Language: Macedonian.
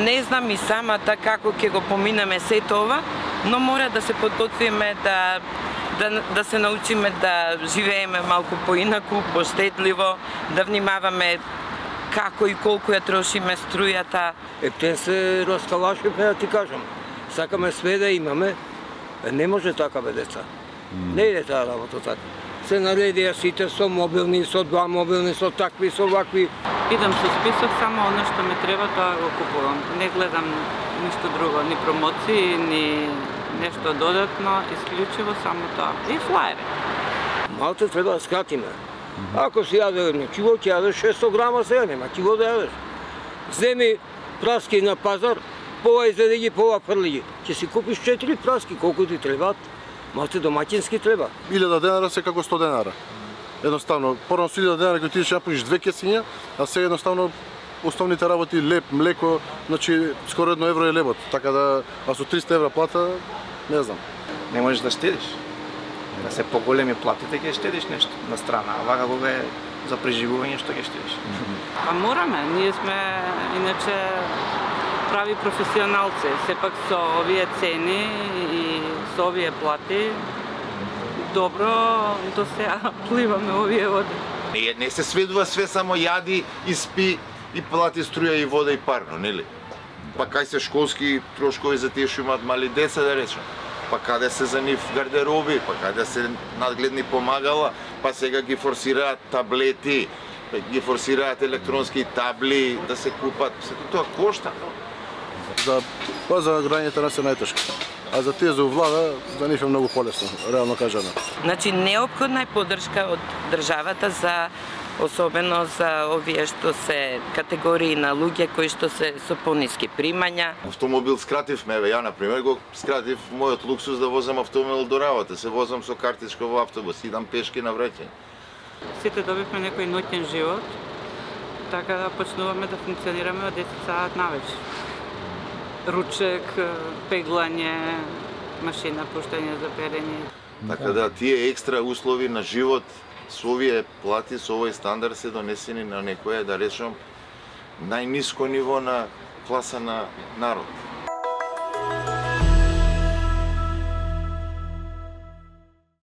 Не знам и самата како ќе го поминеме сето ова, но мора да се подготвиме да се научиме да живееме малку поинаку, поштедливо, да внимаваме како и колку ја трошиме струјата. Ептен се раскалашивме, да ти кажам. Сакаме све да имаме, не може така бе, деца. Не иде таа работа така. Се наредија сите со мобилни, со два мобилни, со такви, со вакви. Идам со список, само оно што ми треба, тоа го купувам. Не гледам ништо друго, ни промоции, ни нешто додатно, исклучиво само тоа. И флаери. Малце треба да скратиме. Ако си јаде нечиво, ќе јадеш 600 грама сега, нема ќе го да јадеш. Земи праски на пазар, пова изведи ги, пова фрли ги. Ќе си купиш 4 праски, колку ти требаат. Малце домаќински треба. 1000 денара се како 100 денара. Едноставно, порано со 1000 денара кој ти ќе напуниш 2 кесиња, а сега едноставно основните работи, леп, млеко, значи скоро 1 евро е лебот. Така да, а со 300 евра плата, не знам. Не можеш да штедиш. Да се поголеми платите, ќе штедиш нешто на страна, а вака кога е за преживување што ќе штедиш. Па мораме, ние сме иначе прави професионалци, сепак со овие цени и со овие плати, добро до сега пливаме овие води. Не се сведува све само јади и спи и плати струја и вода и парно, нели? Па кај се школски трошкови за тие што имаат мали деца, да речем. Па каде се за нив гардероби, па каде се надгледни помагала, па сега ги форсираат таблети, ги форсираат електронски табли да се купат, сето тоа кошта. За граѓаните нас е најтешко. А за тие за влада, за нив е многу полесно, реално кажано. Значи, неопходна е поддршка од државата за особено за овие што се категории на луѓе кои што се со пониски примања. Автомобил скративме, ја например го скратив мојот луксус да возам автомобил до работа, се возам со картичка во автобус, идам пешки на враќање. Сите добивме некој ноќен живот, така да почнуваме да функционираме од 10 саат навечер. Ручек, пеглање, машина, пуштање за перење. Така да тие екстра услови на живот со овие плати, со овој стандард се донесени на некоја, да речем, најниско ниво на класа на народ.